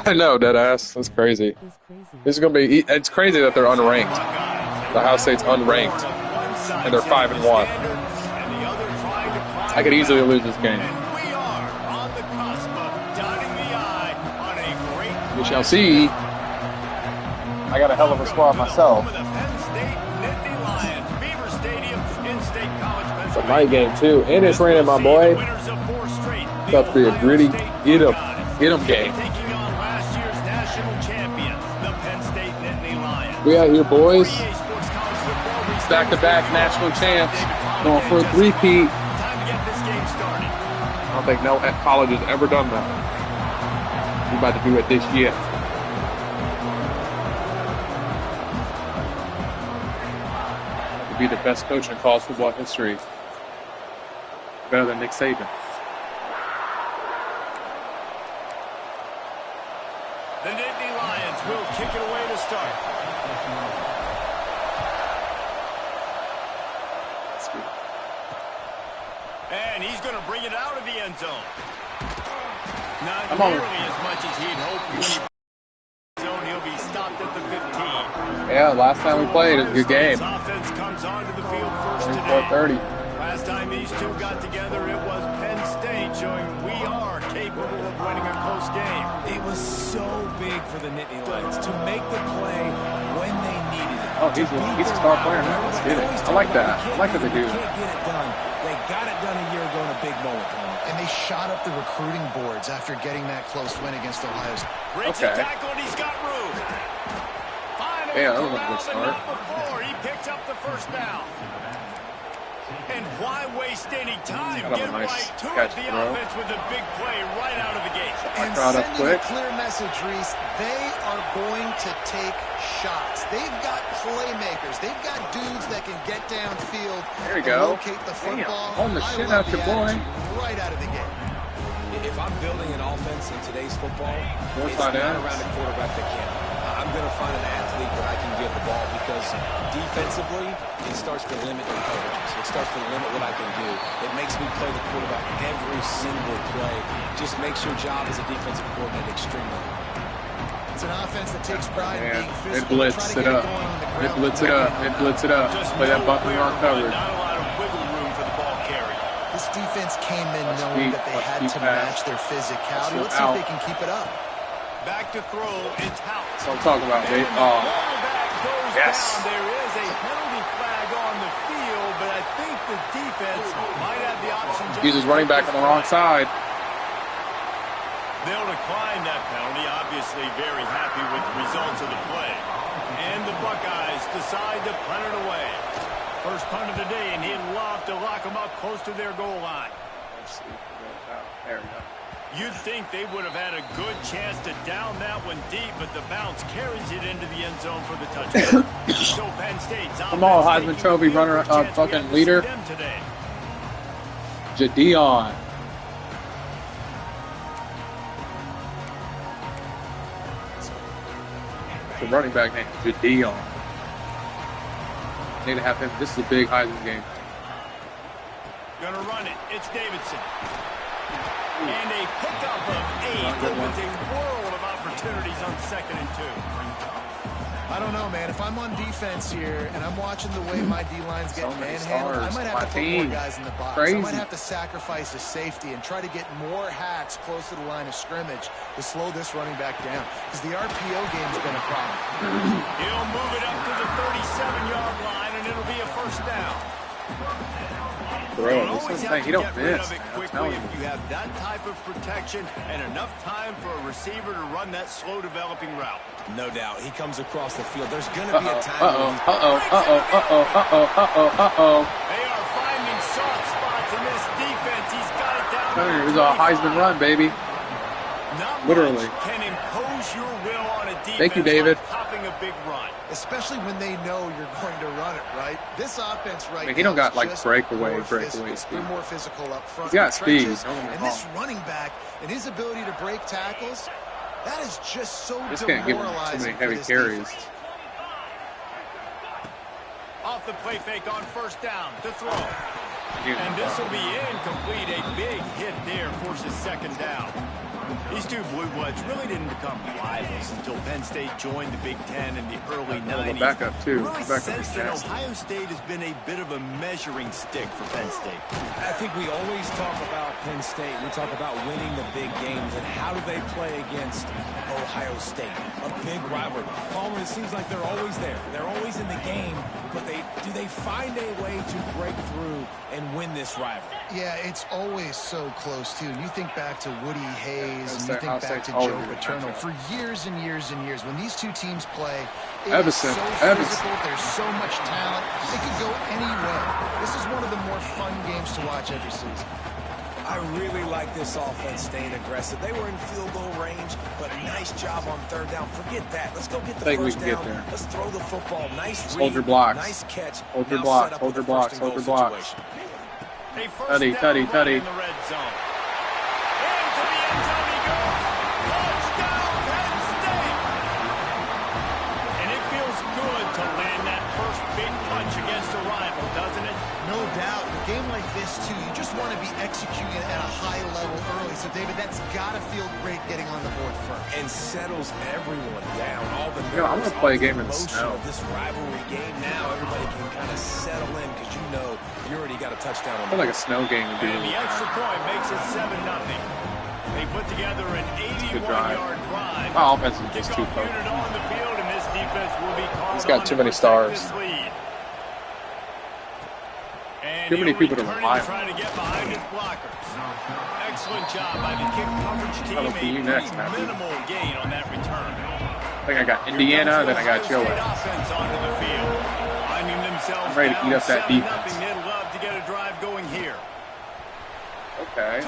I know, deadass. That's crazy. This is gonna be. It's crazy that they're unranked. The Ohio State's unranked, and they're 5-1. I could easily lose this game. We shall see. I got a hell of a squad myself. It's a night game too, and it's raining, my boy. It's about to be a gritty get 'em game. We out here, boys. Back-to-back national champs, going for a three-peat. I don't think no college has ever done that. We're about to do it this year. To be the best coach in college football history. Better than Nick Saban. The Nittany Lions will kick it away to start. And he's going to bring it out of the end zone. Not nearly as much as he'd hoped when he zone. He'll be stopped at the 15. Yeah, last time we played, it was a good game. Offense comes onto the field first today. 4:30. Last time these two got together, it was Penn State showing we are capable of winning a close game. It was so big for the Nittany Lions to make the play when they needed it. Oh, he's a star player now. Let's get it. I like that. I like that they do that. Can't get it done. They got it done a year ago in a big moment. And they shot up the recruiting boards after getting that close win against Ohio State. Breaks the tackle and he's got room. Yeah, that was a good start. He picks up the first down. And why waste any time? Get right to it. The offense with a big play right out of the gate. And sending a clear message, Reese, they are going to take shots. They've got playmakers. They've got dudes that can get downfield. There you go. Locate the football. Damn, the shit out your boy. Right out of the gate. If I'm building an offense in today's football, it's not around a quarterback that can. I'm going to find an athlete that I can give the ball because defensively, it starts to limit the coverages. It starts to limit what I can do. It makes me play the quarterback every single play. Just makes your job as a defensive coordinator extremely hard. It's an offense that takes pride in being It physical. blitz it up. It blitz it up. It blitz it up. Play that button on coverage. Not a lot of wiggle room for the ball carry. This defense came in knowing that they had to match their physicality. Let's see if they can keep it up. Back to throw, it's out. That's what I'm talking about, Dave. Oh, yes. There is a penalty flag on the field, but I think the defense might have the option. He's running back on the wrong side. They'll decline that penalty. Obviously very happy with the results of the play. And the Buckeyes decide to punt it away. First punt of the day, and he'd love to lock them up close to their goal line. There we go. You'd think they would have had a good chance to down that one deep, but the bounce carries it into the end zone for the touchdown. So Penn State's come on, Heisman Trophy runner, fucking leader. Jadeon. The running back named Jadeon. Need to have him. This is a big Heisman game. Gonna run it. It's Davidson. And a pickup of 8 opens a world of opportunities on 2nd and 2. I don't know, man. If I'm on defense here and I'm watching the way my D-line's getting manhandled, I might have to put more guys in the box. I might have to sacrifice a safety and try to get more hacks close to the line of scrimmage to slow this running back down. Because the RPO game's been a problem. He'll move it up to the 37-yard line, and it'll be a first down. Bro, this is he don't miss. Quickly if you have that type of protection and enough time for a receiver to run that slow developing route. No doubt. He comes across the field. There's going to be a time. They are finding soft spots in this defense. He's got it down. There's a Heisman run, baby. Literally. Can impose your will on a defense. Thank you, David. Like popping a big run. Especially when they know you're going to run it, right? This offense right now, he don't got like breakaway speed. They're more physical up front. He's got speed. And this running back and his ability to break tackles, that is just so this can't give him too many heavy carries. Defense. Off the play fake on first down to throw. And this will be incomplete. A big hit there forces second down. These two Blue Bloods really didn't become rivals until Penn State joined the Big Ten in the early 90s. Backup too. Really sense that Ohio State has been a bit of a measuring stick for Penn State. I think we always talk about Penn State. We talk about winning the big games and how do they play against Ohio State, a big rivalry. Palmer, it seems like they're always there. They're always in the game, but do they find a way to break through and win this rivalry? Yeah, it's always so close too. You think back to Woody Hayes. And you think back to Joe Paterno for years and years and years. When these two teams play, it's so physical. There's so much talent. It could go any way. This is one of the more fun games to watch every season. I really like this offense staying aggressive. They were in field goal range, but a nice job on third down. Forget that. Let's go get the first down. Let's throw the football. Nice read. Hold your blocks. Nice catch. Hold your blocks. Hold your blocks. Hold your blocks. Tutty. No doubt. A game like this, too, you just want to be executing at a high level early. So, David, that's got to feel great getting on the board first. And settles everyone down. All the I'm going to play a game in the snow. This rivalry game now, everybody can kind of settle in because you know you already got a touchdown on the like a snow game would be. And the extra point makes it 7-0. They put together an 81-yard drive. My offense is just too focused. On the field, and this defense will be called. He's got too many stars. Too many people to rely on. Trying to get behind his blockers. Excellent job by the kick coverage team. Minimal gain on that return. I think I got Indiana, then I got Joe. I'm ready to eat up that defense. They'd love to get a drive going here. Okay.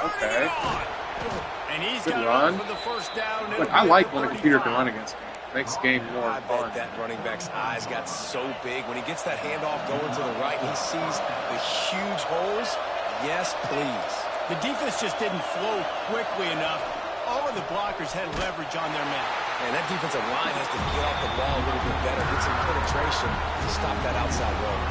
And he's good run. For the first down. Look, I like when a computer can run against me. Makes the game more fun. That running back's eyes got so big. When he gets that handoff going to the right, he sees the huge holes. Yes, please. The defense just didn't flow quickly enough. All of the blockers had leverage on their men. And that defensive line has to get off the ball a little bit better, get some penetration to stop that outside roll.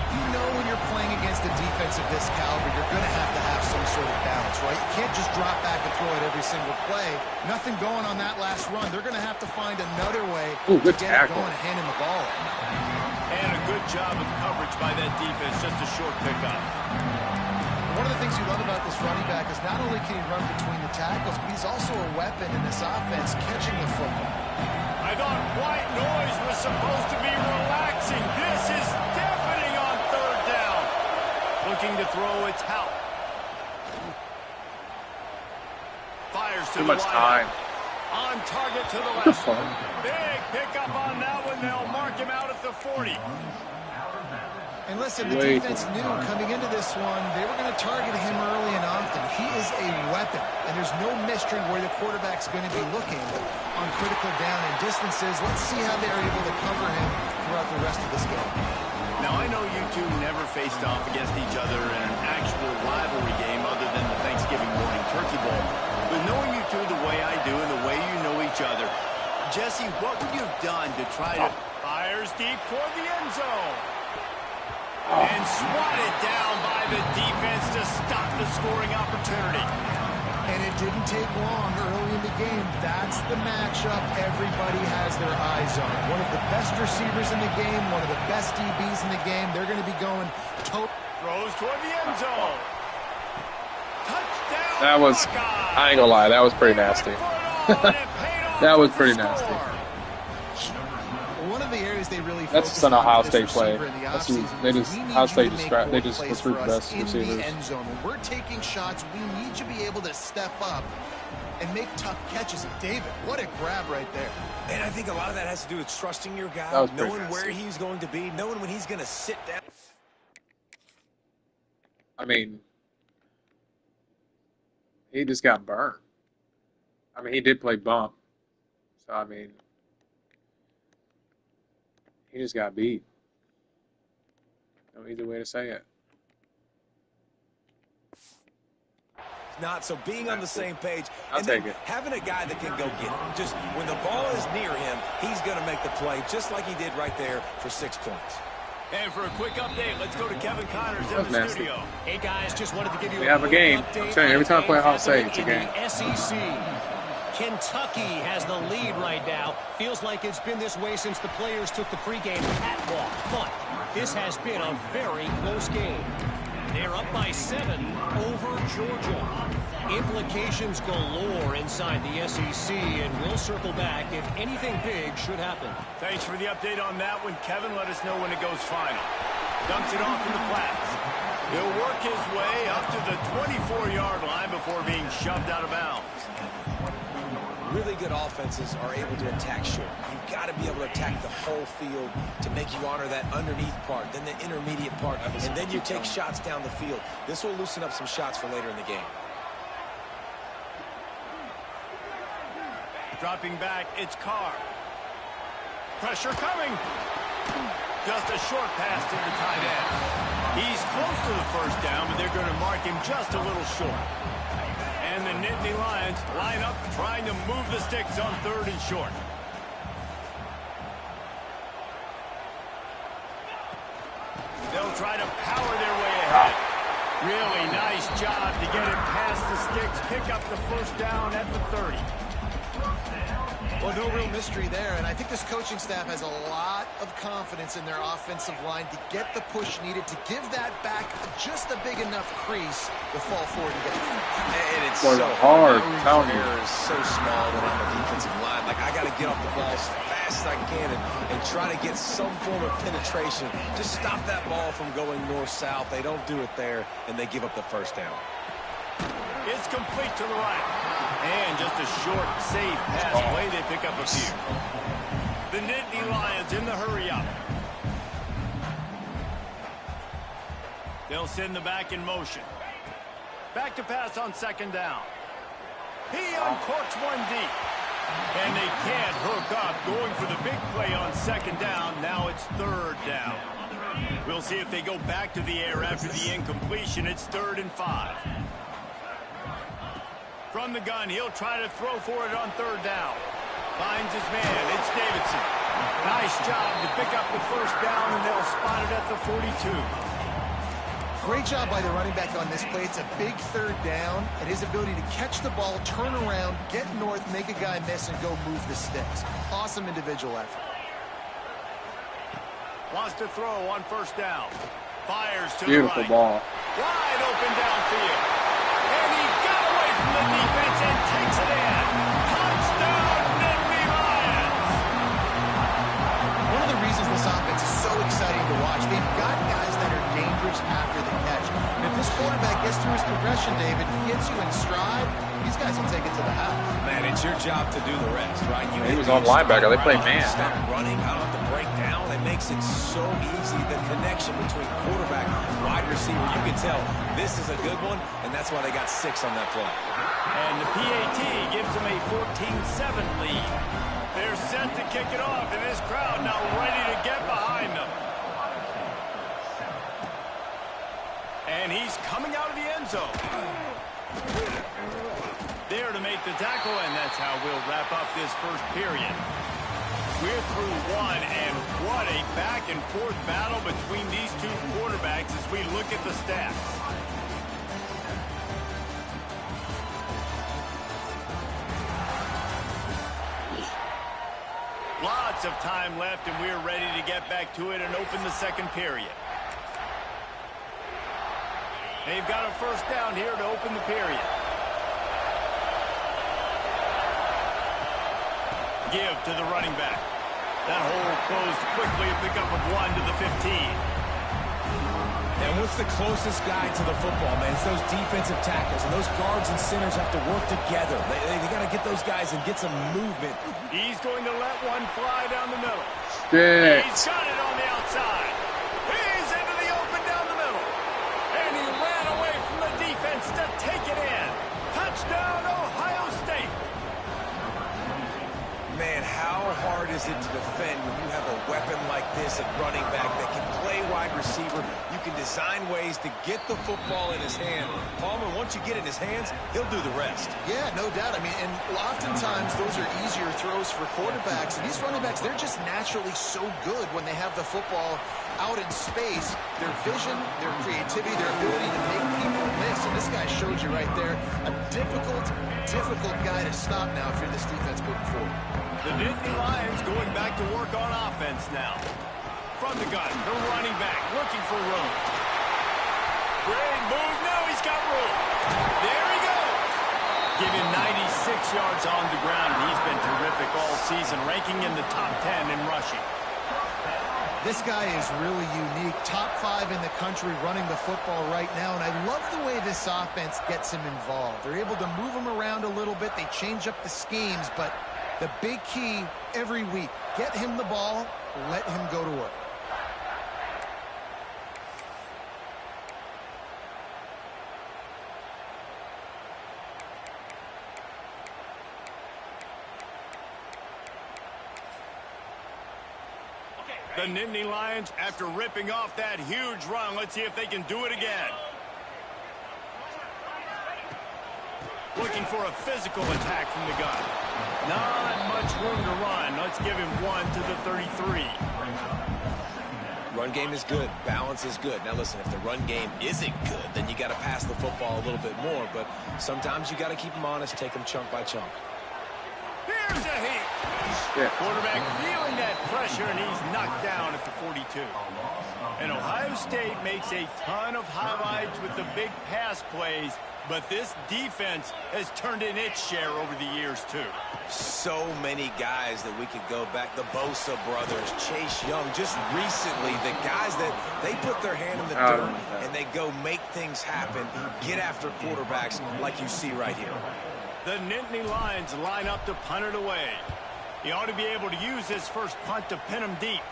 You know when you're playing against a defense of this caliber, you're going to have some sort of balance, right? You can't just drop back and throw it every single play. Nothing going on that last run. They're going to have to find another way to get it going and handing the ball off. And a good job of coverage by that defense, just a short pickup. One of the things you love about this running back is not only can he run between the tackles, but he's also a weapon in this offense catching the football. I thought white noise was supposed to be relaxing. This is deafening on third down. Looking to throw, it's Hout. Fires to too much time. On target to the left. Big pickup on that one. They'll mark him out at the 40. And listen, the defense knew coming into this one, they were going to target him early and often. He is a weapon, and there's no mystery where the quarterback's going to be looking on critical down and distances. Let's see how they're able to cover him throughout the rest of this game. Now, I know you two never faced off against each other in an actual rivalry game other than the Thanksgiving morning turkey bowl. But knowing you two the way I do and the way you know each other, Jesse, what would you have done to try to... Fires deep toward the end zone. And swatted down by the defense to stop the scoring opportunity. And it didn't take long early in the game. That's the matchup everybody has their eyes on. One of the best receivers in the game, one of the best DBs in the game. They're going to be going toe. Throws toward the end zone. Touchdown. That was, I ain't gonna lie, that was pretty nasty. That was pretty nasty. One of the areas they really that's just an Ohio State play. Ohio State they just recruit the best receivers. When we're taking shots, we need to be able to step up and make tough catches. And David, what a grab right there. And I think a lot of that has to do with trusting your guy, knowing where he's going to be, knowing when he's going to sit down. I mean, he just got burned. I mean, he did play bump. So, I mean, he just got beat. No easy way to say it. Not so being on the same page I'll take it. Having a guy that can go get it. Just when the ball is near him, he's going to make the play just like he did right there for 6 points. And for a quick update, let's go to Kevin Connors in the studio. Hey guys, just wanted to give you we have a game. I'm telling you, every time I play Ohio State, it's a game. SEC. Kentucky has the lead right now. Feels like it's been this way since the players took the pregame catwalk. But this has been a very close game. They're up by 7 over Georgia. Implications galore inside the SEC, and we'll circle back if anything big should happen. Thanks for the update on that one, Kevin. Let us know when it goes final. Dumps it off in the flats. He'll work his way up to the 24-yard line before being shoved out of bounds. Really good offenses are able to attack short. You've got to be able to attack the whole field to make you honor that underneath part, then the intermediate part, and then you take shots down the field. This will loosen up some shots for later in the game. Dropping back, it's Carr. Pressure coming. Just a short pass to the tight end. He's close to the first down, but they're going to mark him just a little short. And the Nittany Lions line up trying to move the sticks on 3rd and short. They'll try to power their way ahead. Really nice job to get it past the sticks, pick up the first down at the 30. Well, no real mystery there, and I think this coaching staff has a lot of confidence in their offensive line to get the push needed to give that back just a big enough crease to fall forward and get it. And it's so hard. Error is so small when I'm a defensive line. Like, I got to get off the ball as fast as I can and try to get some form of penetration. Just stop that ball from going north-south. They don't do it there, and they give up the first down. It's complete to the right. And just a short, safe pass play. They pick up a few. The Nittany Lions in the hurry up. They'll send the back in motion. Back to pass on 2nd down. He uncorks one deep. And they can't hook up. Going for the big play on 2nd down. Now it's 3rd down. We'll see if they go back to the air after the incompletion. It's 3rd and 5. From the gun, he'll try to throw for it on 3rd down. Finds his man. It's Davidson. Nice job to pick up the first down, and they'll spot it at the 42. Great job by the running back on this play. It's a big 3rd down, and his ability to catch the ball, turn around, get north, make a guy miss, and go move the sticks. Awesome individual effort. Wants to throw on 1st down. Fires to Beautiful the right. ball. Wide open downfield. And he got away from the defense and takes it in. Touchdown, Nittany Lions. One of the reasons this offense is so exciting to watch, they've got guys that are dangerous after the catch. And if this quarterback gets through his progression, David, hits you in stride, these guys will take it to the house. Man, it's your job to do the rest, right? He was on linebacker. They play man. Stop running. I don't have to break down. It makes it so easy, the connection between quarterback and wide receiver. You can tell this is a good one, and that's why they got 6 on that play. And the PAT gives them a 14-7 lead. They're set to kick it off, and this crowd now ready to get behind them. And he's coming out of the end zone. There to make the tackle, and that's how we'll wrap up this first period. We're through one, and what a back-and-forth battle between these two quarterbacks as we look at the stats. Lots of time left, and we're ready to get back to it and open the second period. They've got a first down here to open the period. Give to the running back. That hole closed quickly, a pickup of 1 to the 15. And what's the closest guy to the football, man? It's those defensive tackles, and those guards and centers have to work together. They got to get those guys and get some movement. He's going to let one fly down the middle. Shit. He's got it on the outside. He's into the open down the middle. And he ran away from the defense to take it in. Touchdown, Ohio State. Man, how hard is it to defend when you have a weapon like this at running back that can play wide receiver. You can design ways to get the football in his hand. Palmer, once you get it in his hands, he'll do the rest. Yeah, no doubt. I mean, and oftentimes those are easier throws for quarterbacks. And these running backs, they're just naturally so good when they have the football out in space. Their vision, their creativity, their ability to make people miss. And this guy showed you right there a difficult guy to stop now if you're this defense moving forward. The Nittany Lions going back to work on offense now. From the gun, the running back looking for room. Great move. Now he's got room. There he goes. Give him 96 yards on the ground. He's been terrific all season, ranking in the top 10 in rushing. This guy is really unique. Top 5 in the country running the football right now, and I love the way this offense gets him involved. They're able to move him around a little bit. They change up the schemes, but the big key every week, get him the ball, let him go to work. The Nittany Lions, after ripping off that huge run, let's see if they can do it again. Looking for a physical attack from the gun. Not much room to run. Let's give him 1 to the 33. Run game is good. Balance is good. Now listen, if the run game isn't good, then you got to pass the football a little bit more. But sometimes you got to keep them honest, take them chunk by chunk. Here's a heat. Yeah. Quarterback feeling that pressure, and he's knocked down at the 42. And Ohio State makes a ton of highlights with the big pass plays, but this defense has turned in its share over the years, too. So many guys that we could go back. The Bosa brothers, Chase Young, just recently, the guys that they put their hand in the dirt and they go make things happen, get after quarterbacks like you see right here. The Nittany Lions line up to punt it away. He ought to be able to use his first punt to pin him deep.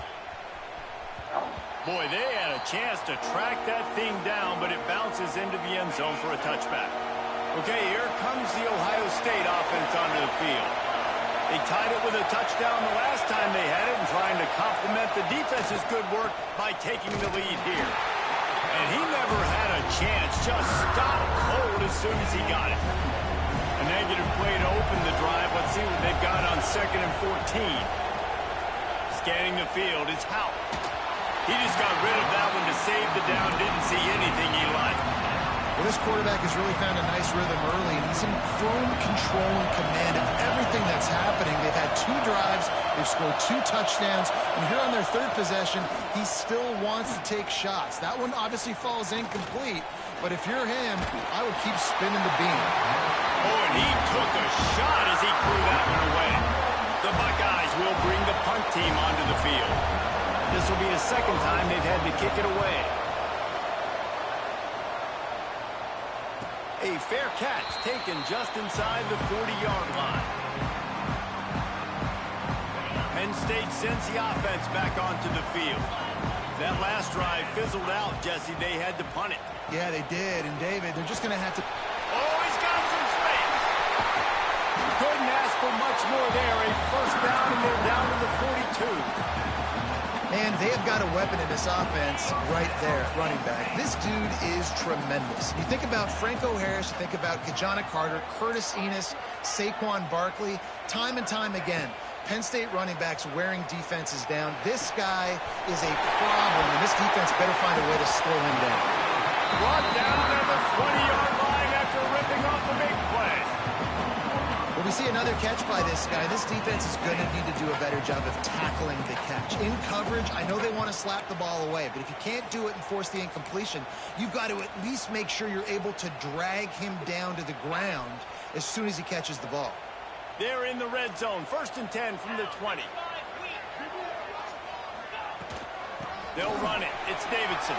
Boy, they had a chance to track that thing down, but it bounces into the end zone for a touchback. Okay, here comes the Ohio State offense onto the field. They tied it with a touchdown the last time they had it and trying to complement the defense's good work by taking the lead here. And he never had a chance, just stopped cold as soon as he got it. A negative play to open the drive. Let's see what they've got on 2nd and 14. Scanning the field, it's Howe. He just got rid of that one to save the down. Didn't see anything he liked. Well, this quarterback has really found a nice rhythm early, and he's in firm control and command of everything that's happening. They've had 2 drives. They've scored 2 touchdowns. And here on their 3rd possession, he still wants to take shots. That one obviously falls incomplete. But if you're him, I would keep spinning the beam. Oh, and he took a shot as he threw that one away. The Buckeyes will bring the punt team onto the field. This will be the 2nd time they've had to kick it away. A fair catch taken just inside the 40-yard line. Penn State sends the offense back onto the field. That last drive fizzled out, Jesse. They had to punt it. Yeah, they did. And, David, they're just going to have to... Oh, he's got some space. Couldn't ask for much more there. A first down, and they're down to the 42. Man, they have got a weapon in this offense right there at running back. This dude is tremendous. You think about Franco Harris, you think about Kajana Carter, Curtis Enos, Saquon Barkley, time and time again. Penn State running backs wearing defenses down. This guy is a problem, and this defense better find a way to slow him down. Brought down at the 20-yard line after ripping off the big play. Well, we see another catch by this guy. This defense is going to need to do a better job of tackling the catch. In coverage, I know they want to slap the ball away, but if you can't do it and force the incompletion, you've got to at least make sure you're able to drag him down to the ground as soon as he catches the ball. They're in the red zone. 1st and 10 from the 20. They'll run it. It's Davidson.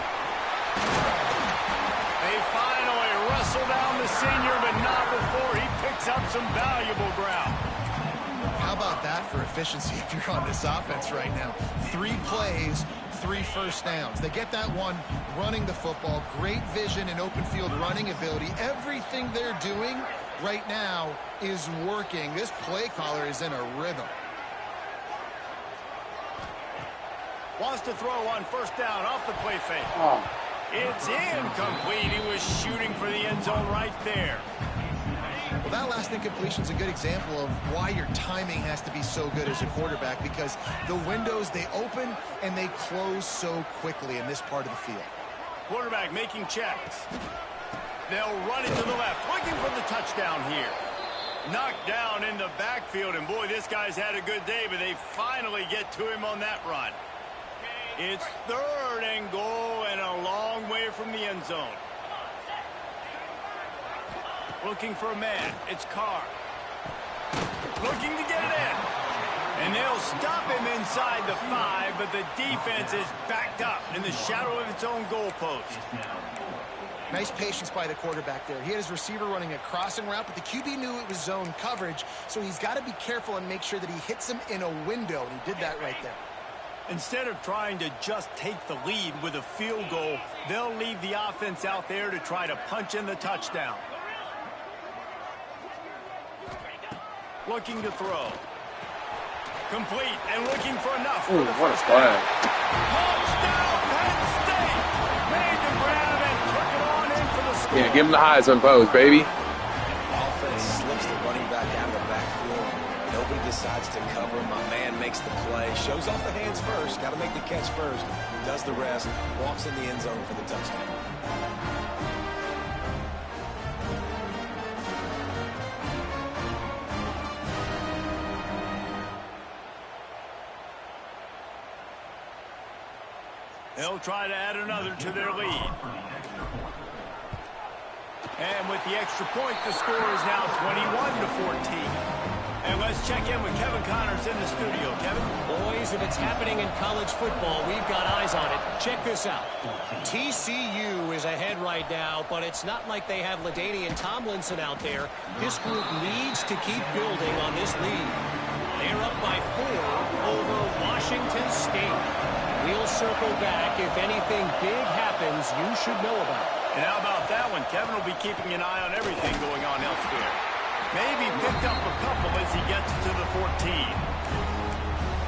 They finally wrestle down the senior, but not before he picks up some valuable ground. How about that for efficiency if you're on this offense right now? 3 plays, 3 first downs. They get that one running the football. Great vision and open field running ability. Everything they're doing right now is working. This play caller is in a rhythm. Wants to throw on first down off the play fake. It's incomplete. He was shooting for the end zone right there. Well, that last incompletion is a good example of why your timing has to be so good as a quarterback, because the windows, they open and they close so quickly in this part of the field. Quarterback making checks. They'll run it to the left, looking for the touchdown here. Knocked down in the backfield, and boy, this guy's had a good day, but they finally get to him on that run. It's 3rd and goal and a long way from the end zone. Looking for a man. It's Carr. Looking to get it in. And they'll stop him inside the 5, but the defense is backed up in the shadow of its own goalpost. Nice patience by the quarterback there. He had his receiver running a crossing route, but the QB knew it was zone coverage, so he's got to be careful and make sure that he hits him in a window, and he did that right there. Instead of trying to just take the lead with a field goal, they'll leave the offense out there to try to punch in the touchdown. Looking to throw. Complete and looking for enough. Ooh, what a play. Touchdown, Penn State! Made the grab and took it on in for the score. Yeah, give him the Heisman pose, baby. Offense slips the running back out of the backfield. Nobody decides to cover. My man makes the play. Shows off the hands first. Got to make the catch first. Does the rest. Walks in the end zone for the touchdown. They'll try to add another to their lead. And with the extra point, the score is now 21-14. And let's check in with Kevin Connors in the studio. Kevin? Boys, if it's happening in college football, we've got eyes on it. Check this out. TCU is ahead right now, but it's not like they have LaDainian Tomlinson out there. This group needs to keep building on this lead. They're up by 4 over Washington State. We'll circle back. If anything big happens, you should know about it. And how about that one? Kevin will be keeping an eye on everything going on elsewhere. Maybe picked up a couple as he gets to the 14.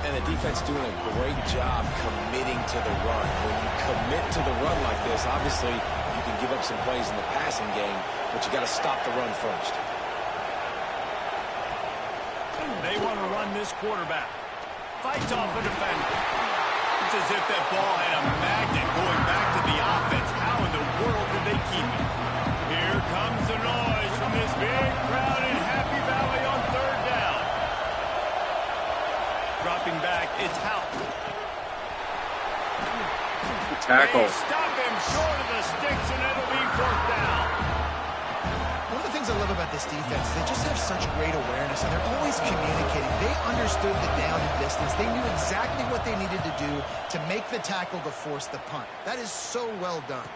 And the defense doing a great job committing to the run. When you commit to the run like this, obviously you can give up some plays in the passing game, but you got to stop the run first. They want to run this quarterback. Fights off a defender. It's as if that ball had a magnet going back to the offense. How in the world did they keep it? Here comes the noise from this big crowd in Happy Valley on 3rd down. Dropping back, it's Houghton. Tackle. They stop him short of the sticks, and it'll be 4th down. One of the things I love about this defense is they just have such great awareness, and they're always communicating. They understood the down and distance. They knew exactly what they needed to do to make the tackle to force the punt. That is so well done.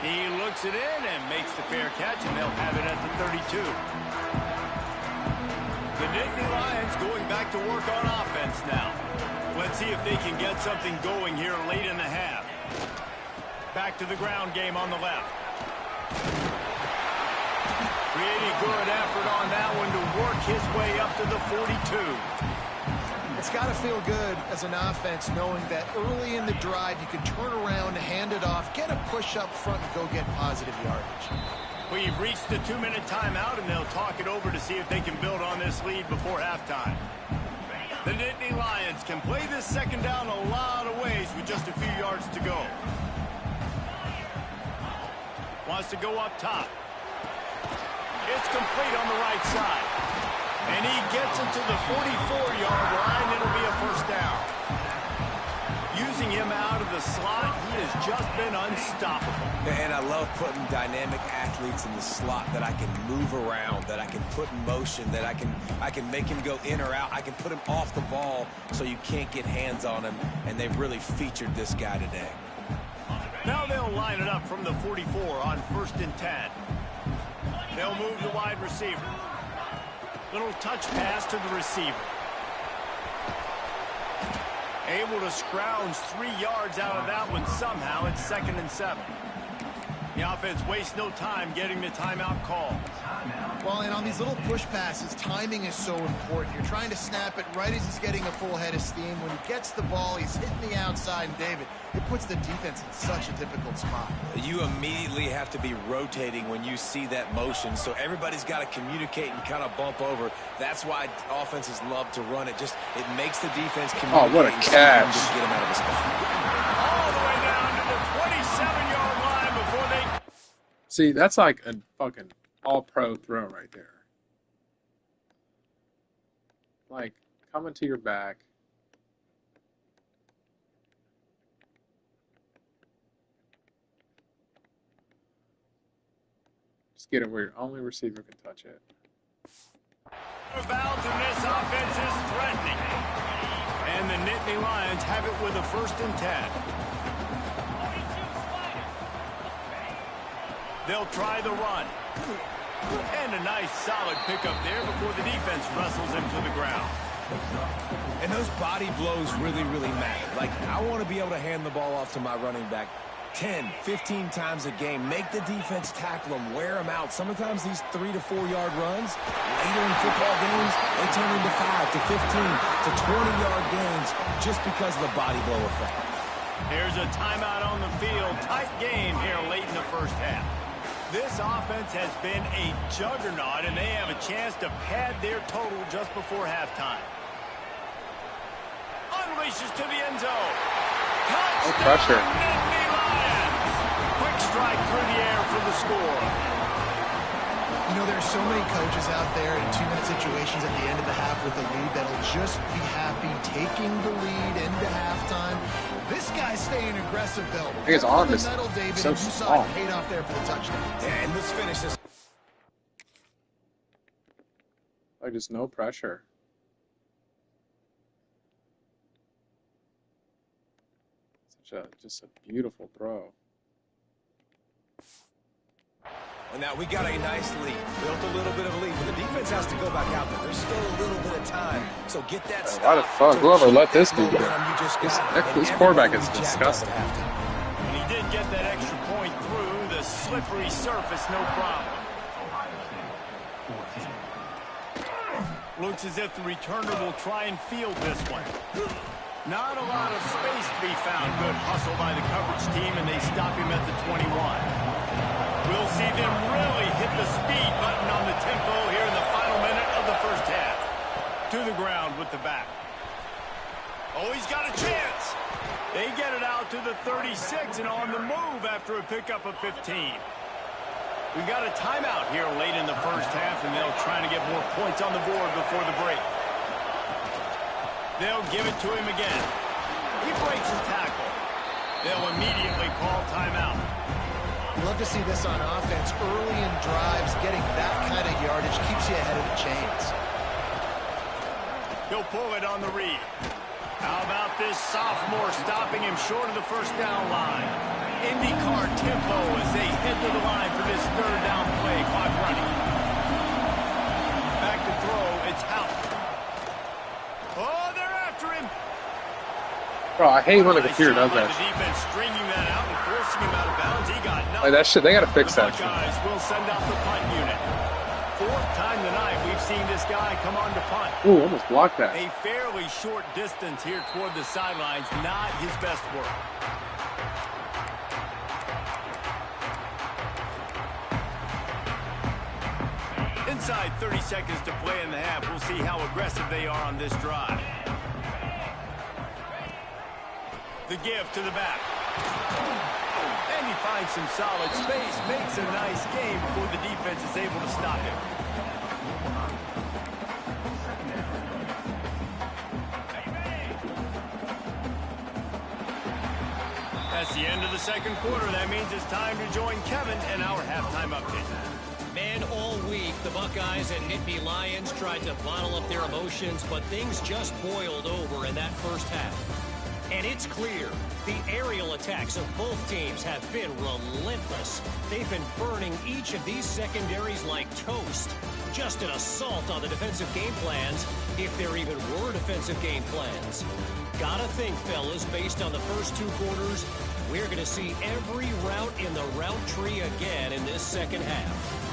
He looks it in and makes the fair catch, and they'll have it at the 32. The Nittany Lions going back to work on offense now. Let's see if they can get something going here late in the half. Back to the ground game on the left. Pretty good effort on that one to work his way up to the 42. It's got to feel good as an offense knowing that early in the drive you can turn around, hand it off, get a push up front, and go get positive yardage. We've reached the 2-minute timeout, and they'll talk it over to see if they can build on this lead before halftime. The Nittany Lions can play this second down a lot of ways with just a few yards to go. Wants to go up top. It's complete on the right side. And he gets it to the 44-yard line. It'll be a first down. Using him out of the slot, he has just been unstoppable. And I love putting dynamic athletes in the slot that I can move around, that I can put in motion, that I can make him go in or out. I can put him off the ball so you can't get hands on him, and they've really featured this guy today. Now they'll line it up from the 44 on 1st and 10. They'll move the wide receiver. Little touch pass to the receiver. Able to scrounge 3 yards out of that one somehow. It's 2nd and 7. The offense wastes no time getting the timeout call. Well, and on these little push passes, timing is so important. You're trying to snap it right as he's getting a full head of steam. When he gets the ball, he's hitting the outside, and David, it puts the defense in such a difficult spot. You immediately have to be rotating when you see that motion, so everybody's got to communicate and kind of bump over. That's why offenses love to run it. Just it makes the defense communicate. Oh, what a catch. Just get him out of the spot. All the way down to the 27-yard line before they... See, that's like a fucking all-pro throw right there. Like, coming to your back. Just get it where your only receiver can touch it. Bounds, and this offense is threatening. And the Nittany Lions have it with a 1st and 10. They'll try the run. And a nice solid pickup there before the defense wrestles him to the ground. And those body blows really, really matter. Like, I want to be able to hand the ball off to my running back 10, 15 times a game. Make the defense tackle them, wear them out. Sometimes these 3 to 4 yard runs, later in football games, they turn into 5 to 15 to 20-yard gains just because of the body blow effect. Here's a timeout on the field. Tight game here late in the first half. This offense has been a juggernaut, and they have a chance to pad their total just before halftime. Unleashes to the end zone. No pressure. Nittany Lions. Quick strike through the air for the score. You know, there are so many coaches out there in 2-minute situations at the end of the half with the lead that'll just be happy taking the lead into halftime. This guy's staying aggressive, Bill. I think his arm is so small. Paid off there for the touchdown. And let's finish this. Like, just no pressure. Just a beautiful throw. And now we got a nice lead. Built a little bit of a lead, but the defense has to go back out there. There's still a little bit of time. So get that stop. Why the fuck? Whoever let this dude go? This quarterback is disgusting. And he did get that extra point through the slippery surface, no problem. Looks as if the returner will try and field this one. Not a lot of space to be found. Good hustle by the coverage team, and they stop him at the 21. We'll see them really hit the speed button on the tempo here in the final minute of the first half. To the ground with the back. Oh, he's got a chance. They get it out to the 36 and on the move after a pickup of 15. We got a timeout here late in the first half, and they'll try to get more points on the board before the break. They'll give it to him again. He breaks his tackle. They'll immediately call timeout. Love to see this on offense. Early in drives, getting that kind of yardage keeps you ahead of the chains. He'll pull it on the read. How about this sophomore stopping him short of the first down line? IndyCar tempo as they head to the line for this 3rd down play. Clock running. Back to throw. It's out. Oh, they're after him. Bro, I hate when the computer does that. The defense stringing that out and forcing him out of bounds. He got nothing. Like that shit, they gotta fix that shit. Guys will send out the punt unit. 4th time tonight we've seen this guy come on to punt. Ooh, almost blocked that. A fairly short distance here toward the sidelines. Not his best work. Inside 30 seconds to play in the half. We'll see how aggressive they are on this drive. The give to the back. And he finds some solid space. Makes a nice game before the defense is able to stop him. That's the end of the second quarter. That means it's time to join Kevin and our halftime update. Man, all week, the Buckeyes and Nittany Lions tried to bottle up their emotions, but things just boiled over in that first half. And it's clear, the aerial attacks of both teams have been relentless. They've been burning each of these secondaries like toast. Just an assault on the defensive game plans, if there even were defensive game plans. Gotta think, fellas, based on the first 2 quarters, we're going to see every route in the route tree again in this second half.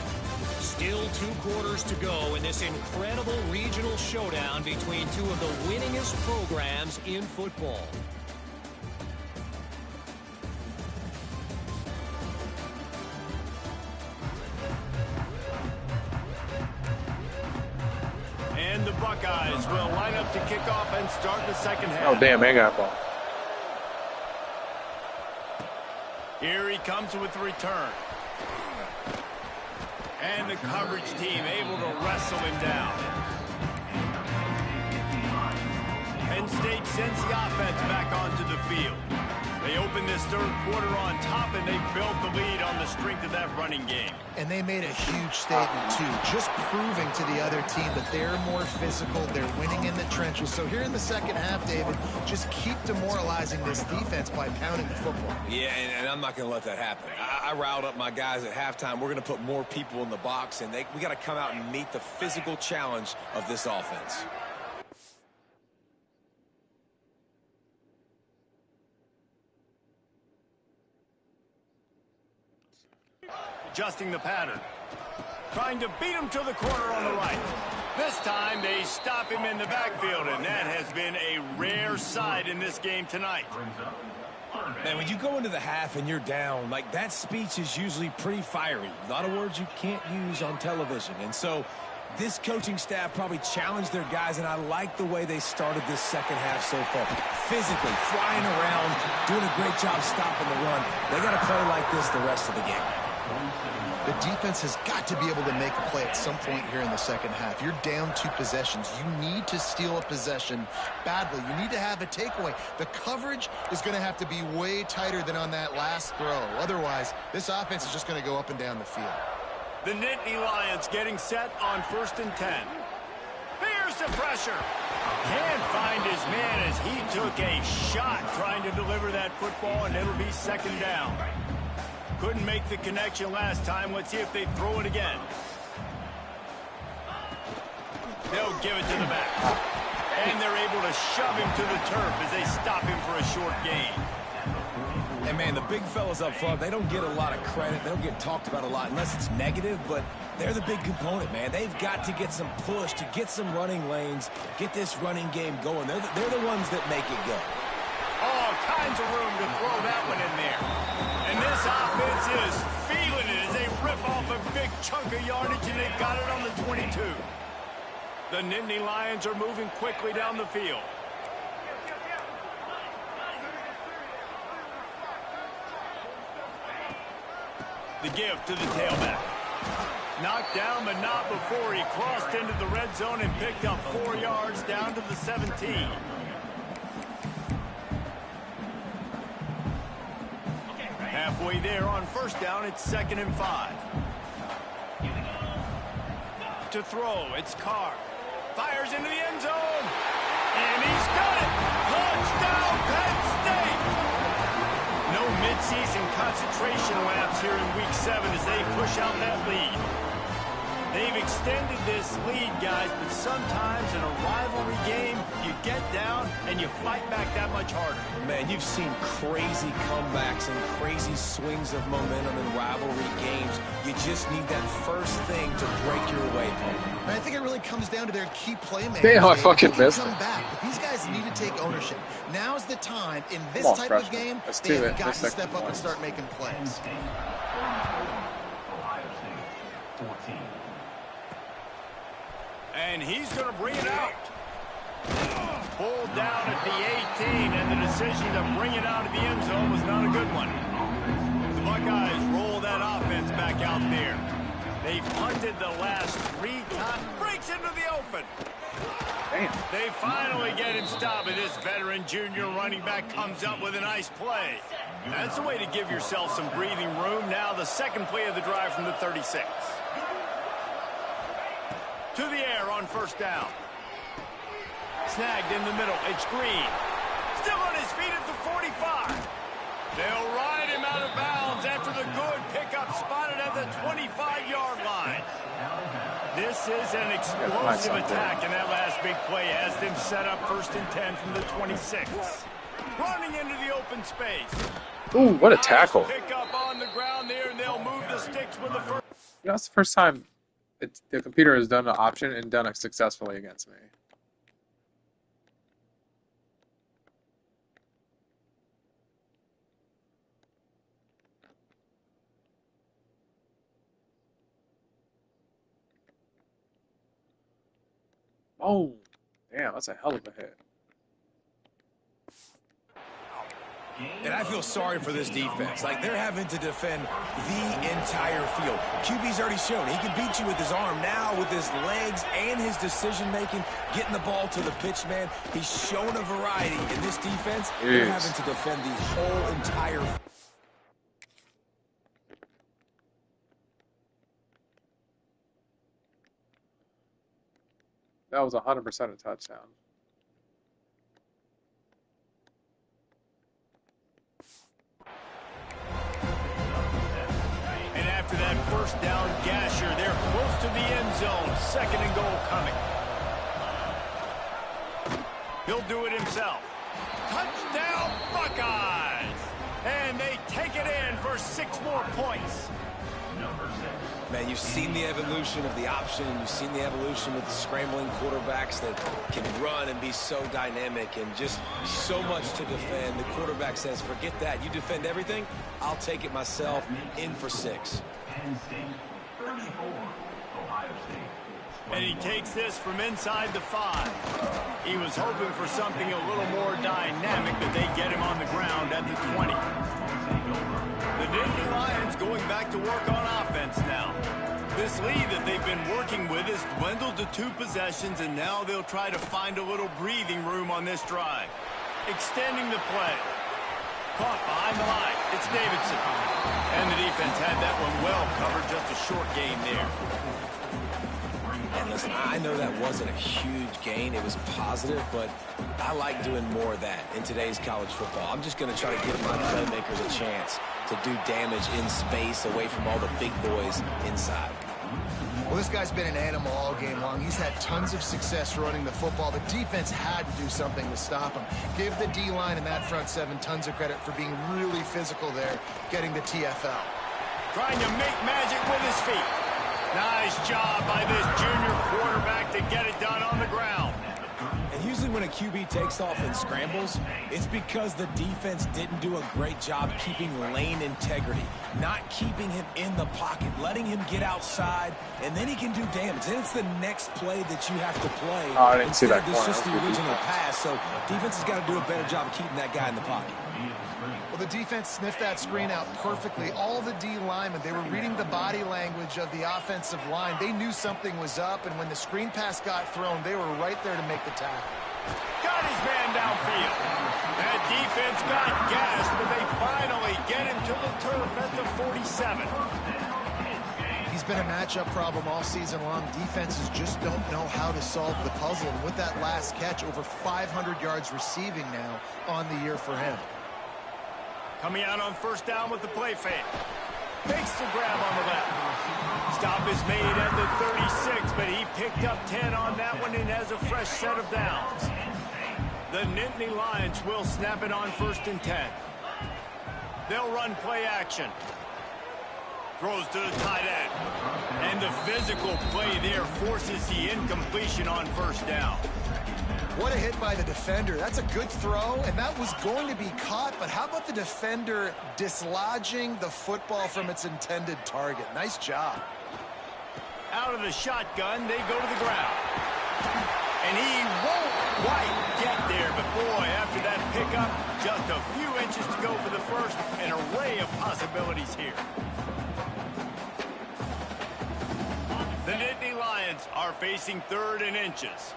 Still 2 quarters to go in this incredible regional showdown between 2 of the winningest programs in football. And the Buckeyes will line up to kick off and start the second half. Oh, damn, they got ball. Here he comes with the return. And the coverage team able to wrestle him down. Penn State sends the offense back onto the field. They open this 3rd quarter on top, and they built the lead on the strength of that running game. And they made a huge statement, too, just proving to the other team that they're more physical, they're winning in the trenches. So here in the second half, David, just keep demoralizing this defense by pounding the football. Yeah, and I'm not going to let that happen. I riled up my guys at halftime. We're going to put more people in the box, and we got to come out and meet the physical challenge of this offense. Adjusting the pattern. Trying to beat him to the corner on the right. This time they stop him in the backfield, and that has been a rare sight in this game tonight. Man, when you go into the half and you're down, like, that speech is usually pretty fiery. A lot of words you can't use on television. And so this coaching staff probably challenged their guys, and I like the way they started this second half so far. Physically, flying around, doing a great job stopping the run. They got to play like this the rest of the game. The defense has got to be able to make a play at some point here in the second half. You're down 2 possessions. You need to steal a possession badly. You need to have a takeaway. The coverage is going to have to be way tighter than on that last throw. Otherwise, this offense is just going to go up and down the field. The Nittany Lions getting set on 1st and 10. Here's the pressure. Can't find his man as he took a shot trying to deliver that football, and it'll be 2nd down. Couldn't make the connection last time. Let's see if they throw it again. They'll give it to the back. And they're able to shove him to the turf as they stop him for a short gain. And, man, the big fellas up front, they don't get a lot of credit. They don't get talked about a lot unless it's negative, but they're the big component, man. They've got to get some push, to get some running lanes, get this running game going. They're the ones that make it go. All kinds of room to throw that one in there. And this offense is feeling it as they rip off a big chunk of yardage, and they've got it on the 22. The Nittany Lions are moving quickly down the field. The give to the tailback. Knocked down, but not before he crossed into the red zone and picked up 4 yards down to the 17. Halfway there on 1st down, it's 2nd and 5. To throw, it's Carr. Fires into the end zone. And he's got it. Touchdown, Penn State. No midseason concentration laps here in Week 7 as they push out that lead. They've extended this lead, guys, but sometimes in a rivalry game, you get down and you fight back that much harder. Man, you've seen crazy comebacks and crazy swings of momentum in rivalry games. You just need that first thing to break your way home. And I think it really comes down to their key playmakers. Damn, I fucking missed come it. back, but these guys need to take ownership. Now's the time in this type of game. They've got to step up and start making plays. And he's going to bring it out. Pulled down at the 18, and the decision to bring it out of the end zone was not a good one. The Buckeyes roll that offense back out there. They've punted the last 3 times. Breaks into the open. Damn. They finally get him stopped, and this veteran junior running back comes up with a nice play. That's the way to give yourself some breathing room. Now the second play of the drive from the 36. To the air on 1st down. Snagged in the middle. It's Green. Still on his feet at the 45. They'll ride him out of bounds after the good pickup spotted at the 25-yard line. This is an explosive attack, and that last big play has them set up 1st and 10 from the 26. Running into the open space. Ooh, what a tackle. Pick up on the ground there, and they'll move the sticks with the first. You know, that's the first time the computer has done an option and done it successfully against me. Oh, damn, that's a hell of a hit. And I feel sorry for this defense. Like, they're having to defend the entire field. QB's already shown he can beat you with his arm. Now, with his legs and his decision-making, getting the ball to the pitch man, he's shown a variety in this defense. They're having to defend the whole entire field. That was 100% a touchdown. And after that first down gasher, they're close to the end zone. 2nd and goal coming. He'll do it himself. Touchdown, Buckeyes! And they take it in for 6 more points. Man, you've seen the evolution of the option. You've seen the evolution with the scrambling quarterbacks that can run and be so dynamic and just so much to defend. The quarterback says, forget that. You defend everything, I'll take it myself. In for 6. And he takes this from inside the 5. He was hoping for something a little more dynamic, but they get him on the ground at the 20. The Nittany Lions going back to work on offense now. This lead that they've been working with has dwindled to 2 possessions, and now they'll try to find a little breathing room on this drive. Extending the play. Caught behind the line. It's Davidson. And the defense had that one well covered. Just a short gain there. And listen, I know that wasn't a huge gain. It was positive, but I like doing more of that in today's college football. I'm just going to try to give my playmakers a chance to do damage in space away from all the big boys inside. Well, this guy's been an animal all game long. He's had tons of success running the football. The defense had to do something to stop him. Give the D-line and that front 7 tons of credit for being really physical there, getting the TFL. Trying to make magic with his feet. Nice job by this junior quarterback to get it done on the ground. And usually when a QB takes off and scrambles, it's because the defense didn't do a great job keeping lane integrity, not keeping him in the pocket, letting him get outside, and then he can do damage. Then it's the next play that you have to play. Oh, I didn't see that corner. It's just the original pass, so defense has got to do a better job of keeping that guy in the pocket. Well, the defense sniffed that screen out perfectly. All the D linemen, they were reading the body language of the offensive line. They knew something was up, and when the screen pass got thrown, they were right there to make the tackle. Got his man downfield. That defense got gassed, but they finally get him to the turf at the 47. He's been a matchup problem all season long. Defenses just don't know how to solve the puzzle. And with that last catch, over 500 yards receiving now on the year for him. Coming out on 1st down with the play fake. Makes the grab on the left. Stop is made at the 36, but he picked up 10 on that one and has a fresh set of downs. The Nittany Lions will snap it on 1st and 10. They'll run play action. Throws to the tight end. And the physical play there forces the incompletion on 1st down. What a hit by the defender. That's a good throw, and that was going to be caught, but how about the defender dislodging the football from its intended target? Nice job. Out of the shotgun, they go to the ground. And he won't quite get there, but boy, after that pickup, just a few inches to go for the first. An array of possibilities here. The Nittany Lions are facing 3rd and inches.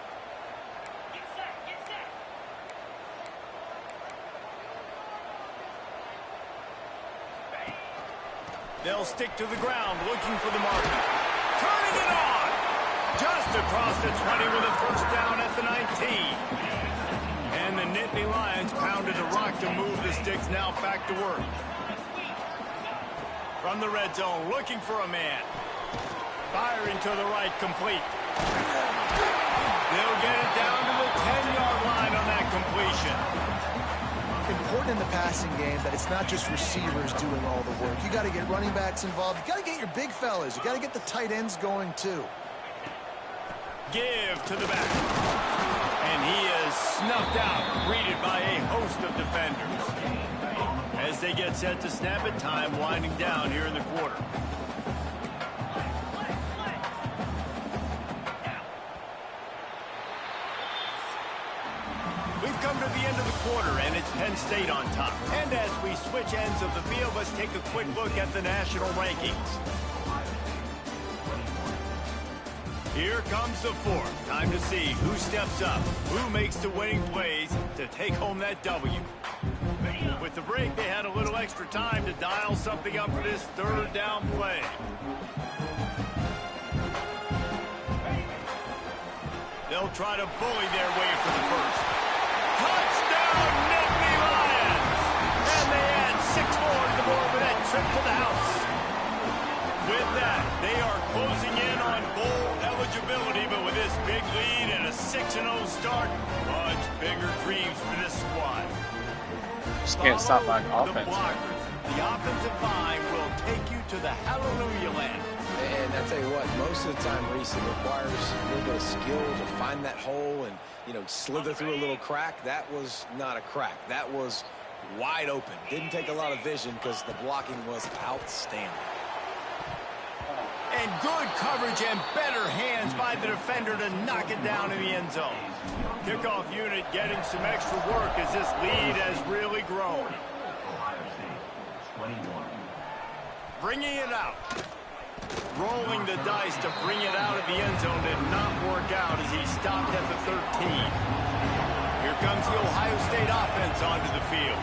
They'll stick to the ground, looking for the marker. Turning it on! Just across the 20 with a 1st down at the 19. And the Nittany Lions pounded the rock to move the sticks, now back to work. From the red zone, looking for a man. Firing to the right, complete. They'll get it down to the 10-yard line on that completion. Important in the passing game that it's not just receivers doing all the work. You got to get running backs involved. You got to get your big fellas. You got to get the tight ends going too. Give to the back. And he is snuffed out, greeted by a host of defenders. As they get set to snap it, time winding down here in the quarter. We've come to the end of the quarter, and it's Penn State on top. And as we switch ends of the field, let's take a quick look at the national rankings. Here comes the fourth. Time to see who steps up, who makes the winning plays to take home that W. With the break, they had a little extra time to dial something up for this third down play. They'll try to bully their way for the first. Touchdown, Nittany Lions! And they add 6 more to the board with that trip to the house. With that, they are closing in on bowl eligibility, but with this big lead and a 6-0 start, much bigger dreams for this squad. Just can't stop my offense. The offensive line will take you to the hallelujah land. And I tell you what, most of the time, Reese, it requires a little bit of skill to find that hole and, you know, slither through a little crack. That was not a crack. That was wide open. Didn't take a lot of vision because the blocking was outstanding. And good coverage and better hands by the defender to knock it down in the end zone. Kickoff unit getting some extra work as this lead has really grown. Bringing it out. Rolling the dice to bring it out of the end zone did not work out as he stopped at the 13. Here comes the Ohio State offense onto the field.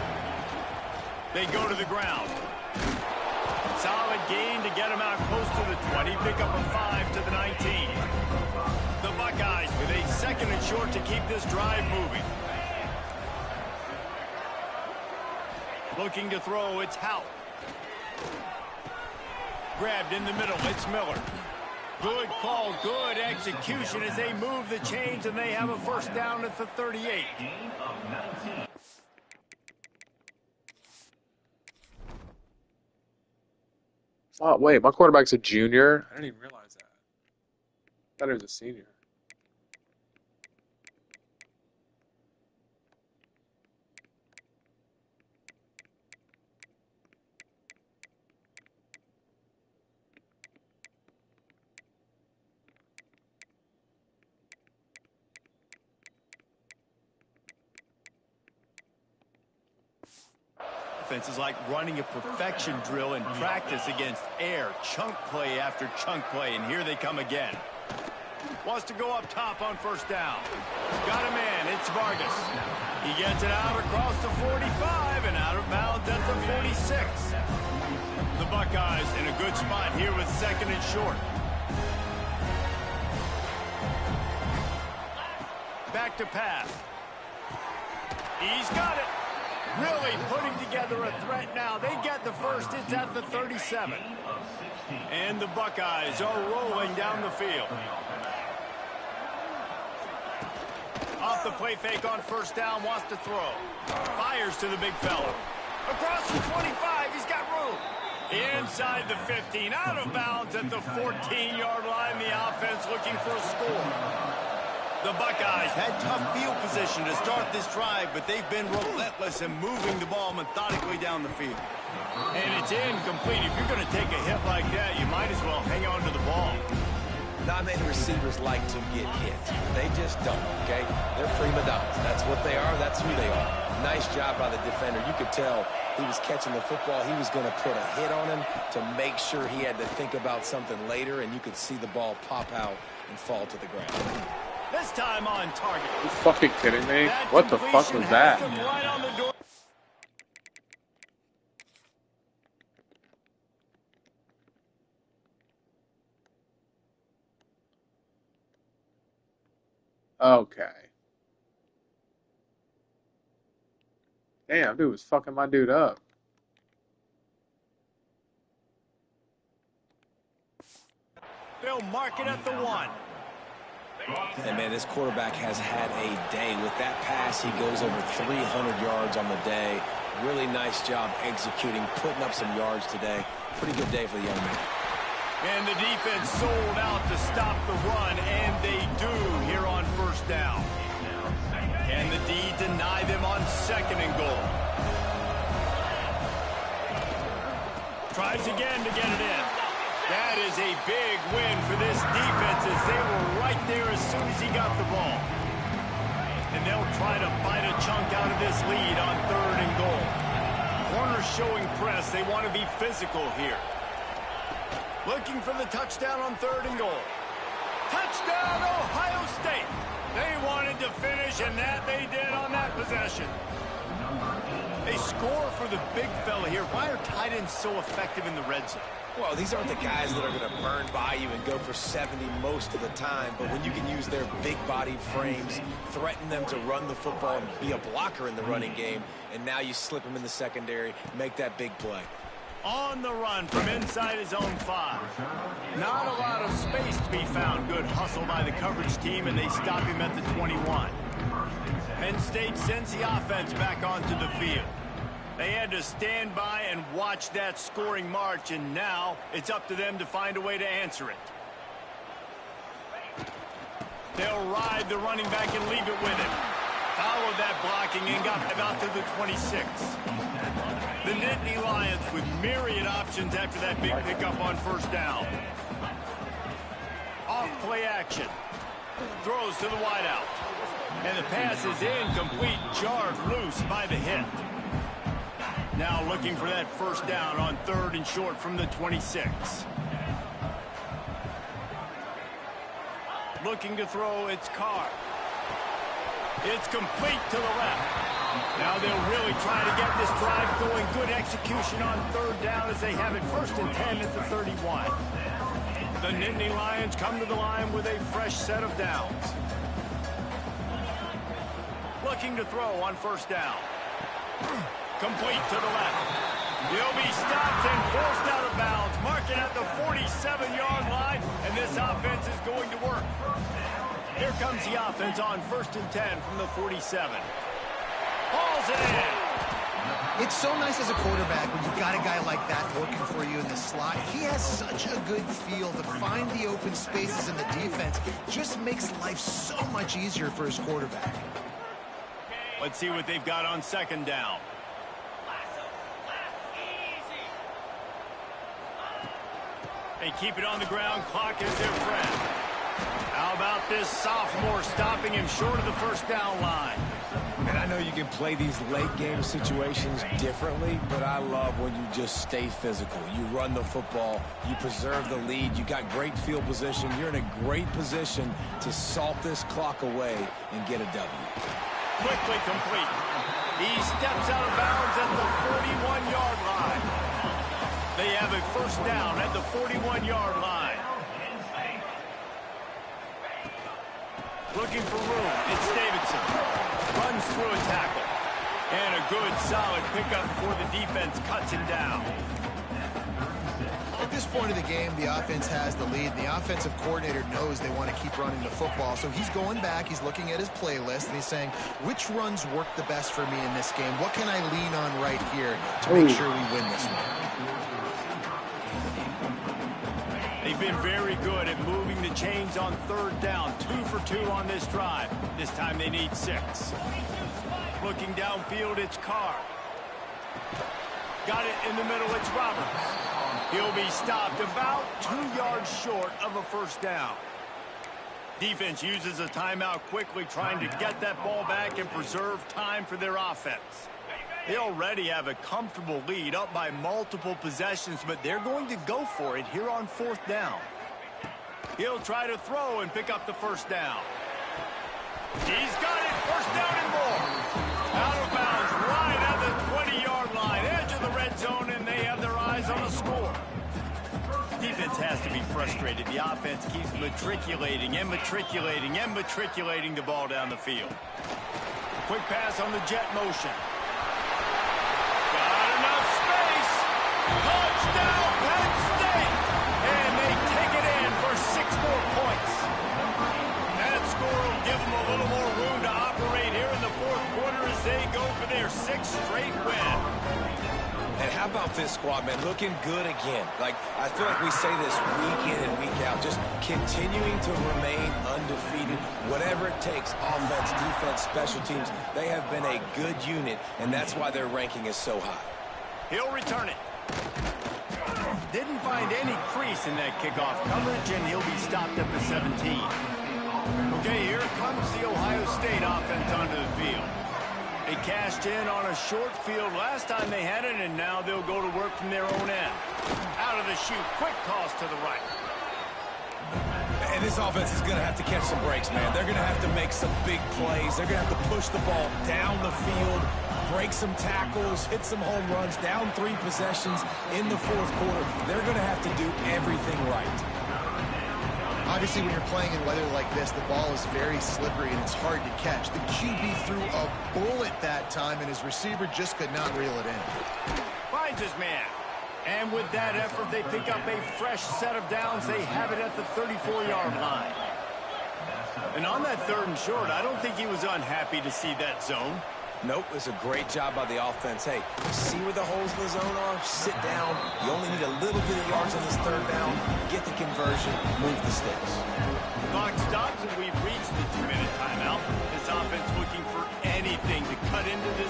They go to the ground. Solid gain to get him out close to the 20. Pick up a 5 to the 19. The Buckeyes with a 2nd and short to keep this drive moving. Looking to throw, it's Hout. Grabbed in the middle, it's Miller. Good call, good execution as they move the chains and they have a first down at the 38. Oh, wait, my quarterback's a junior? I didn't even realize that. I thought he was a senior. Offense is like running a perfection drill in practice against air. Chunk play after chunk play, and here they come again. Wants to go up top on first down. Got a man, it's Vargas. He gets it out across the 45 and out of bounds at the 46. The Buckeyes in a good spot here with 2nd and short. Back to pass. He's got it. Really putting together a threat now. They get the first. It's at the 37. And the Buckeyes are rolling down the field. Off the play fake on first down. Wants to throw. Fires to the big fella. Across the 25. He's got room. Inside the 15. Out of bounds at the 14-yard line. The offense looking for a score. The Buckeyes had tough field position to start this drive, but they've been relentless in moving the ball methodically down the field. And it's incomplete. If you're going to take a hit like that, you might as well hang on to the ball. Not many receivers like to get hit. They just don't, okay? They're prima donnas. That's what they are. That's who they are. Nice job by the defender. You could tell he was catching the football. He was going to put a hit on him to make sure he had to think about something later, and you could see the ball pop out and fall to the ground. This time on target. Are you fucking kidding me? What the fuck was that? Right on the door. Okay. Damn, dude was fucking my dude up. They'll mark it at the 1. And, man, this quarterback has had a day. With that pass, he goes over 300 yards on the day. Really nice job executing, putting up some yards today. Pretty good day for the young man. And the defense sold out to stop the run, and they do here on first down. Can the D deny them on 2nd and goal? Tries again to get it in. That is a big win for this defense as they were right there as soon as he got the ball. And they'll try to bite a chunk out of this lead on 3rd and goal. Corners showing press. They want to be physical here. Looking for the touchdown on 3rd and goal. Touchdown, Ohio State. They wanted to finish, and that they did on that possession. They score for the big fella here. Why are tight ends so effective in the red zone? Well, these aren't the guys that are going to burn by you and go for 70 most of the time, but when you can use their big-bodied frames, threaten them to run the football and be a blocker in the running game, and now you slip them in the secondary, make that big play. On the run from inside his own 5. Not a lot of space to be found. Good hustle by the coverage team, and they stop him at the 21. Penn State sends the offense back onto the field. They had to stand by and watch that scoring march, and now it's up to them to find a way to answer it. They'll ride the running back and leave it with him. Followed that blocking and got about to the 26. The Nittany Lions with myriad options after that big pickup on first down. Off play action. Throws to the wideout. And the pass is incomplete, jarred loose by the hit. Now looking for that first down on 3rd and short from the 26. Looking to throw, it's Carr. It's complete to the left. Now they'll really try to get this drive going. Good execution on 3rd down as they have it 1st and 10 at the 31. The Nittany Lions come to the line with a fresh set of downs. Looking to throw on first down. Complete to the left. He'll be stopped and forced out of bounds. Marking at the 47-yard line, and this offense is going to work. Here comes the offense on 1st and 10 from the 47. Hauls it in. It's so nice as a quarterback when you've got a guy like that working for you in the slot. He has such a good feel to find the open spaces in the defense. Just makes life so much easier for his quarterback. Let's see what they've got on 2nd down. They keep it on the ground. Clock is their friend. How about this sophomore stopping him short of the first down line? And I know you can play these late-game situations differently, but I love when you just stay physical. You run the football. You preserve the lead. You got great field position. You're in a great position to salt this clock away and get a W. Quickly complete. He steps out of bounds at the 41-yard line. They have a first down at the 41-yard line. Looking for room. It's Davidson. Runs through a tackle. And a good, solid pickup before the defense cuts him down. At this point of the game, the offense has the lead. The offensive coordinator knows they want to keep running the football. So he's going back, he's looking at his playlist, and he's saying, which runs work the best for me in this game? What can I lean on right here to make sure we win this one? They've been very good at moving the chains on 3rd down. 2 for 2 on this drive. This time they need 6. Looking downfield, it's Carr. Got it in the middle, it's Roberts. He'll be stopped about 2 yards short of a first down. Defense uses a timeout quickly, trying to get that ball back and preserve time for their offense. They already have a comfortable lead, up by multiple possessions, but they're going to go for it here on 4th down. He'll try to throw and pick up the first down. He's got it, first down and more. Out of bounds, right at the 20-yard line, edge of the red zone, and they have their eyes on the score. Defense has to be frustrated. The offense keeps matriculating and matriculating and matriculating the ball down the field. Quick pass on the jet motion. 6th straight win. And how about this squad, man? Looking good again. Like, I feel like we say this week in and week out, just continuing to remain undefeated. Whatever it takes, offense, defense, special teams, they have been a good unit, and that's why their ranking is so high. He'll return it. Didn't find any crease in that kickoff coverage, and he'll be stopped at the 17. Okay, here comes the Ohio State offense onto the field. They cashed in on a short field last time they had it, and now they'll go to work from their own end. Out of the chute, quick toss to the right. And this offense is going to have to catch some breaks, man. They're going to have to make some big plays. They're going to have to push the ball down the field, break some tackles, hit some home runs, down 3 possessions in the fourth quarter. They're going to have to do everything right. Obviously, when you're playing in weather like this, the ball is very slippery and it's hard to catch. The QB threw a bullet that time, and his receiver just could not reel it in. Finds his man. And with that effort, they pick up a fresh set of downs. They have it at the 34-yard line. And on that 3rd and short, I don't think he was unhappy to see that zone. Nope, it's a great job by the offense. Hey, see where the holes in the zone are? Sit down. You only need a little bit of yards on this 3rd down. Get the conversion. Move the sticks. Clock stops, and we've reached the 2-minute timeout. This offense looking for anything to cut into this.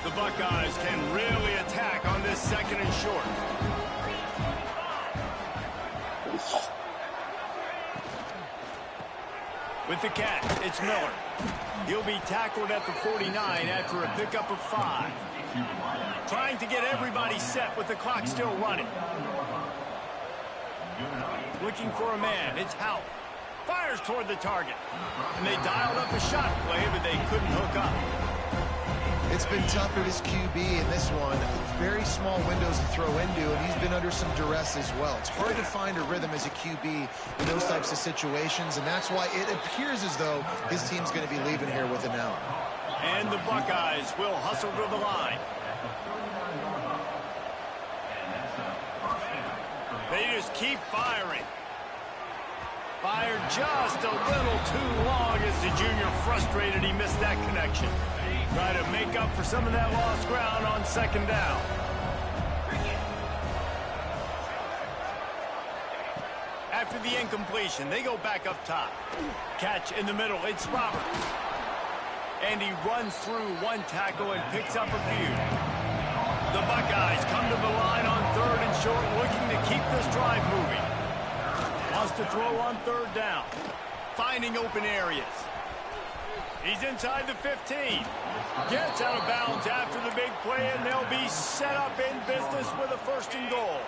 The Buckeyes can really attack on this 2nd and short. With the catch, it's Miller. He'll be tackled at the 49 after a pickup of 5. Trying to get everybody set with the clock still running. Looking for a man, it's Howell. Fires toward the target. And they dialed up a shot play, but they couldn't hook up. It's been tough for this QB in this one. Very small windows to throw into, and he's been under some duress as well. It's hard to find a rhythm as a QB in those types of situations, and that's why it appears as though his team's going to be leaving here with an out. And the Buckeyes will hustle to the line. They just keep firing. Fired just a little too long as the junior frustrated he missed that connection. Try to make up for some of that lost ground on 2nd down. After the incompletion, they go back up top. Catch in the middle, it's Roberts. And he runs through one tackle and picks up a few. The Buckeyes come to the line on 3rd and short, looking to keep this drive moving. Wants to throw on 3rd down. Finding open areas. He's inside the 15. Gets out of bounds after the big play, and they'll be set up in business with a 1st and goal.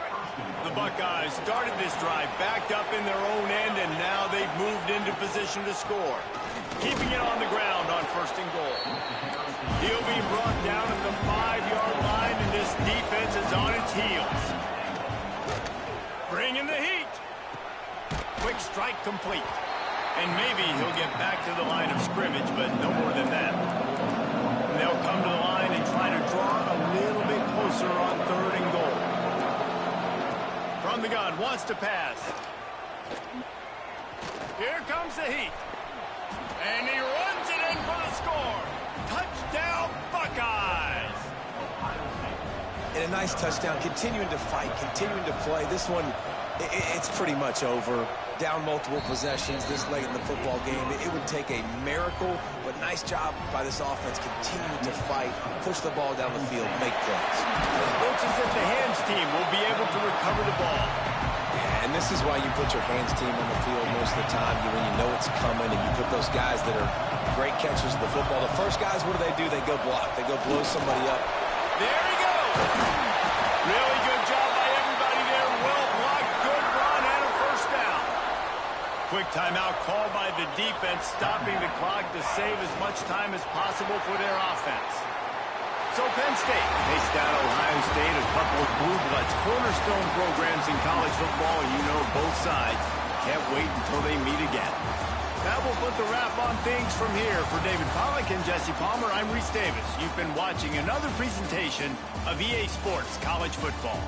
The Buckeyes started this drive backed up in their own end, and now they've moved into position to score. Keeping it on the ground on 1st and goal. He'll be brought down at the 5-yard line, and this defense is on its heels. Bringing the heat. Quick strike complete. And maybe he'll get back to the line of scrimmage, but no more than that. And they'll come to the line and try to draw a little bit closer on 3rd and goal. From the gun, wants to pass. Here comes the heat. And he runs it in for the score. Touchdown, Buckeyes! And a nice touchdown, continuing to fight, continuing to play. This one, it's pretty much over. Down multiple possessions this late in the football game. It would take a miracle, but nice job by this offense continuing to fight, push the ball down the field, make plays. Looks as if the hands team will be able to recover the ball. Yeah, and this is why you put your hands team on the field most of the time, when you know it's coming, and you put those guys that are great catchers of the football. The first guys, what do? They go block. They go blow somebody up. There he goes. Really good job by everybody there. Well blocked, good run, and a 1st down. Quick timeout called by the defense, stopping the clock to save as much time as possible for their offense. So Penn State takes down Ohio State, a couple of blue bloods, cornerstone programs in college football, and you know both sides can't wait until they meet again. That will put the wrap on things from here. For David Pollack and Jesse Palmer, I'm Reese Davis. You've been watching another presentation of EA Sports College Football.